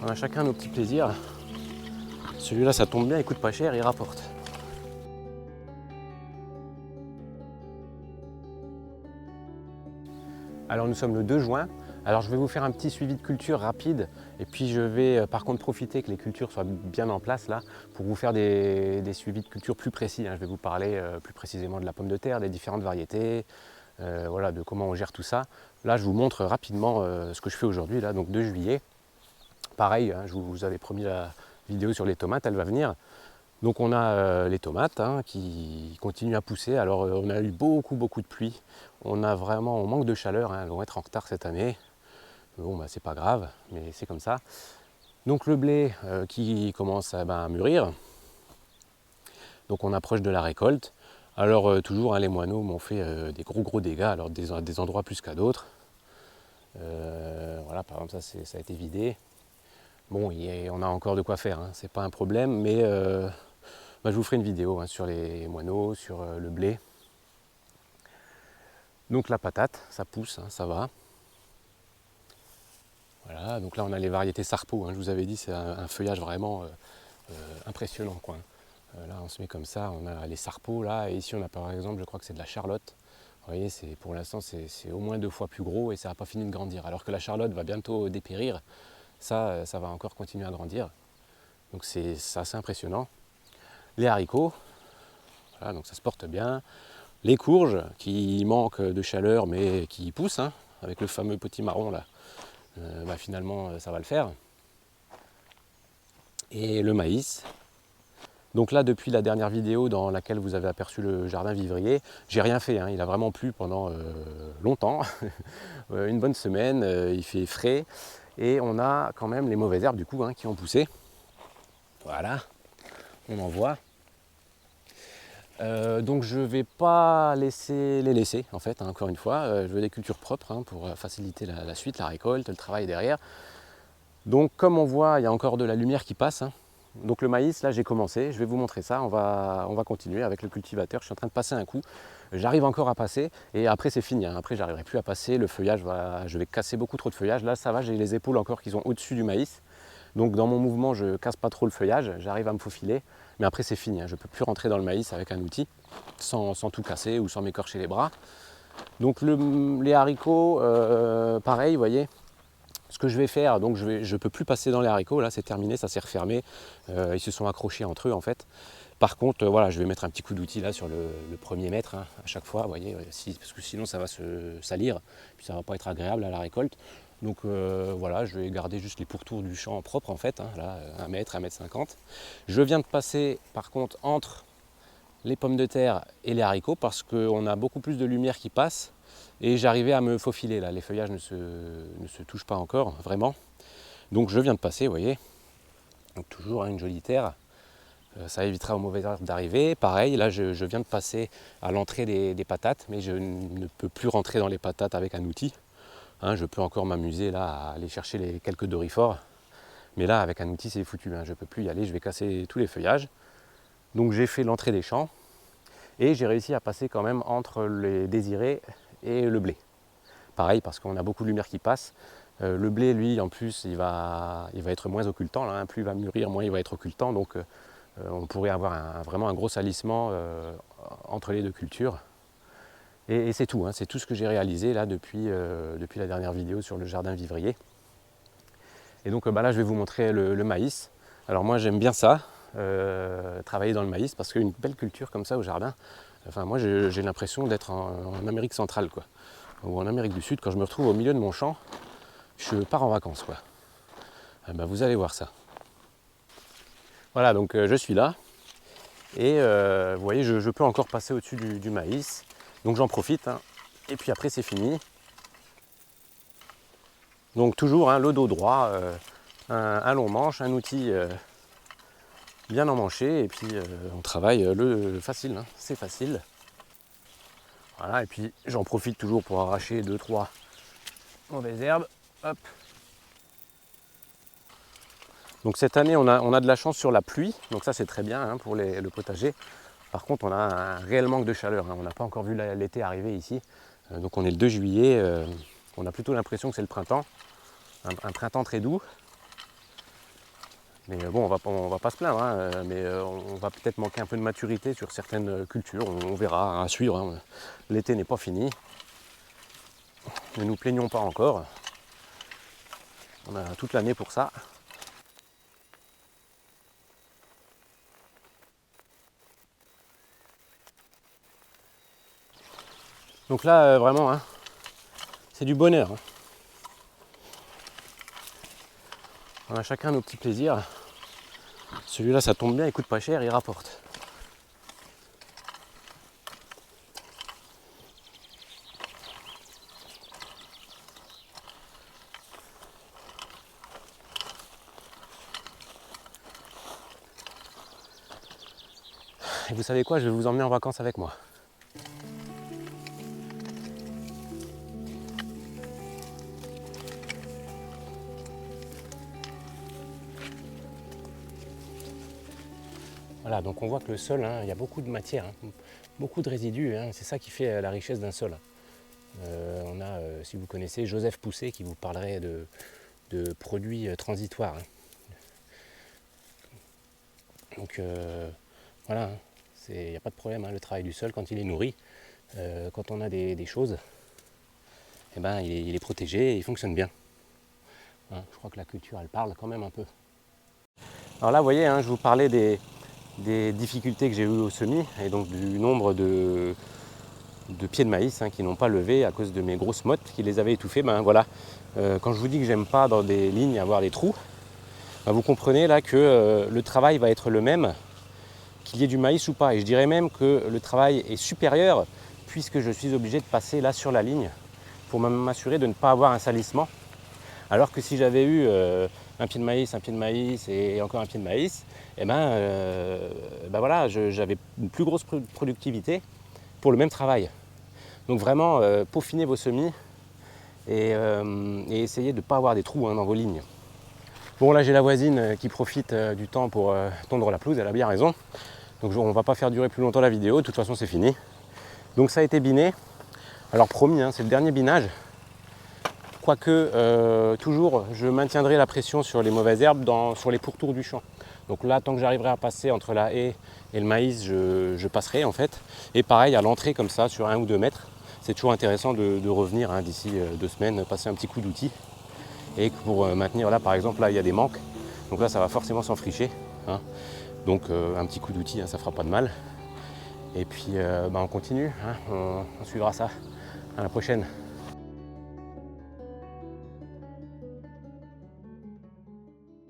On a chacun nos petits plaisirs. Celui-là, ça tombe bien, il coûte pas cher, il rapporte. Alors nous sommes le 2 juin. Alors je vais vous faire un petit suivi de culture rapide et puis je vais par contre profiter que les cultures soient bien en place là pour vous faire des suivis de culture plus précis. Je vais vous parler plus précisément de la pomme de terre, des différentes variétés, voilà, de comment on gère tout ça. Là je vous montre rapidement ce que je fais aujourd'hui, là, donc 2 juillet. Pareil, je vous avais promis la vidéo sur les tomates, elle va venir. Donc on a les tomates qui continuent à pousser. Alors on a eu beaucoup de pluie. On manque de chaleur, elles vont être en retard cette année. Bon, c'est pas grave, mais c'est comme ça. Donc le blé qui commence à mûrir. Donc on approche de la récolte. Alors toujours, les moineaux m'ont fait des gros dégâts, alors des endroits plus qu'à d'autres. Voilà, par exemple ça a été vidé. Bon, on a encore de quoi faire, c'est pas un problème, mais je vous ferai une vidéo sur les moineaux, sur le blé. Donc la patate, ça pousse, ça va. Voilà, donc là on a les variétés Sarpo, je vous avais dit, c'est un feuillage vraiment impressionnant, quoi. Là on se met comme ça, on a les Sarpo là, et ici on a par exemple, je crois que c'est de la Charlotte. Vous voyez, pour l'instant c'est au moins 2 fois plus gros et ça n'a pas fini de grandir. Alors que la Charlotte va bientôt dépérir, ça va encore continuer à grandir. Donc c'est assez impressionnant. Les haricots, voilà, donc ça se porte bien. Les courges qui manquent de chaleur mais qui poussent, avec le fameux petit marron là. Finalement ça va le faire. Et le maïs. Donc là, depuis la dernière vidéo dans laquelle vous avez aperçu le jardin vivrier, j'ai rien fait, il a vraiment plu pendant longtemps, une bonne semaine, il fait frais, et on a quand même les mauvaises herbes du coup qui ont poussé. Voilà, on en voit. Donc je ne vais pas les laisser en fait, encore une fois, je veux des cultures propres pour faciliter la suite, la récolte, le travail derrière. Donc comme on voit, il y a encore de la lumière qui passe. Donc le maïs, là j'ai commencé, je vais vous montrer ça, on va continuer avec le cultivateur, je suis en train de passer un coup, j'arrive encore à passer et après c'est fini, après j'arriverai plus à passer, le feuillage je vais casser beaucoup trop de feuillage, là ça va, j'ai les épaules encore qui sont au-dessus du maïs, donc dans mon mouvement je casse pas trop le feuillage, j'arrive à me faufiler, mais après c'est fini, je ne peux plus rentrer dans le maïs avec un outil, sans tout casser ou sans m'écorcher les bras. Donc les haricots, pareil, vous voyez. Ce que je vais faire, donc je ne peux plus passer dans les haricots, là c'est terminé, ça s'est refermé, ils se sont accrochés entre eux en fait. Par contre, voilà, je vais mettre un petit coup d'outil là sur le premier mètre à chaque fois, vous voyez, parce que sinon ça va se salir, puis ça ne va pas être agréable à la récolte. Donc voilà, je vais garder juste les pourtours du champ propres en fait, là 1 mètre, 1 mètre 50. Je viens de passer par contre entre les pommes de terre et les haricots parce qu'on a beaucoup plus de lumière qui passe. Et j'arrivais à me faufiler là, les feuillages ne se touchent pas encore, vraiment. Donc je viens de passer, vous voyez. Donc toujours une jolie terre. Ça évitera aux mauvaises herbes d'arriver. Pareil, là je viens de passer à l'entrée des patates, mais je ne peux plus rentrer dans les patates avec un outil. Je peux encore m'amuser là à aller chercher les quelques doryphores. Mais là avec un outil c'est foutu, je ne peux plus y aller, je vais casser tous les feuillages. Donc j'ai fait l'entrée des champs et j'ai réussi à passer quand même entre les désirés et le blé. Pareil, parce qu'on a beaucoup de lumière qui passe. Le blé, lui, en plus, il va être moins occultant. Là, plus il va mûrir, moins il va être occultant. Donc, on pourrait avoir vraiment un gros salissement entre les deux cultures. Et c'est tout. C'est tout ce que j'ai réalisé là depuis la dernière vidéo sur le jardin vivrier. Et donc, là, je vais vous montrer le maïs. Alors, moi, j'aime bien ça, travailler dans le maïs, parce qu'une belle culture comme ça au jardin, moi, j'ai l'impression d'être en Amérique centrale, quoi. Ou en Amérique du Sud, quand je me retrouve au milieu de mon champ, je pars en vacances, quoi. Vous allez voir ça. Voilà, donc je suis là. Et vous voyez, je peux encore passer au-dessus du maïs. Donc j'en profite. Et puis après, c'est fini. Donc toujours le dos droit, un long manche, un outil bien emmanché. Et puis on travaille facile, c'est facile. Voilà, et puis j'en profite toujours pour arracher 2-3 mauvaises herbes. Hop. Donc cette année, on a de la chance sur la pluie, donc ça c'est très bien pour le potager. Par contre, on a un réel manque de chaleur, on n'a pas encore vu l'été arriver ici. Donc on est le 2 juillet, on a plutôt l'impression que c'est le printemps, un printemps très doux. Mais bon, on va pas se plaindre, hein, mais on va peut-être manquer un peu de maturité sur certaines cultures. On verra à suivre. Hein. L'été n'est pas fini. Ne nous plaignons pas encore. On a toute l'année pour ça. Donc là, vraiment, hein, c'est du bonheur. Hein. On a chacun nos petits plaisirs. Celui-là, ça tombe bien, il coûte pas cher, il rapporte. Et vous savez quoi, je vais vous emmener en vacances avec moi. Voilà, donc on voit que le sol, hein, il y a beaucoup de matière, hein, beaucoup de résidus, hein, c'est ça qui fait la richesse d'un sol. On a, si vous connaissez, Joseph Pousset qui vous parlerait de produits transitoires. Hein. Donc voilà, il n'y a pas de problème, hein, le travail du sol quand il est nourri, quand on a des choses, eh ben, il est protégé et il fonctionne bien. Hein, je crois que la culture, elle parle quand même un peu. Alors là, vous voyez, hein, je vous parlais des difficultés que j'ai eues au semis et donc du nombre de pieds de maïs hein, qui n'ont pas levé à cause de mes grosses mottes qui les avaient étouffés. Ben voilà, quand je vous dis que j'aime pas dans des lignes avoir des trous, ben vous comprenez là que le travail va être le même qu'il y ait du maïs ou pas. Et je dirais même que le travail est supérieur puisque je suis obligé de passer là sur la ligne pour m'assurer de ne pas avoir un salissement. Alors que si j'avais eu un pied de maïs et encore un pied de maïs, eh ben voilà, j'avais une plus grosse productivité pour le même travail. Donc vraiment, peaufinez vos semis et essayez de ne pas avoir des trous hein, dans vos lignes. Bon là j'ai la voisine qui profite du temps pour tondre la pelouse, elle a bien raison. Donc on ne va pas faire durer plus longtemps la vidéo, de toute façon c'est fini. Donc ça a été biné. Alors promis, hein, c'est le dernier binage. Quoique, toujours, je maintiendrai la pression sur les mauvaises herbes sur les pourtours du champ. Donc là, tant que j'arriverai à passer entre la haie et le maïs, je passerai en fait. Et pareil, à l'entrée comme ça, sur 1 ou 2 mètres, c'est toujours intéressant de revenir hein, d'ici 2 semaines, passer un petit coup d'outil. Et pour maintenir, là par exemple, là il y a des manques. Donc là, ça va forcément s'enfricher. Hein. Donc un petit coup d'outil, hein, ça fera pas de mal. Et puis on continue, hein, on suivra ça. À la prochaine.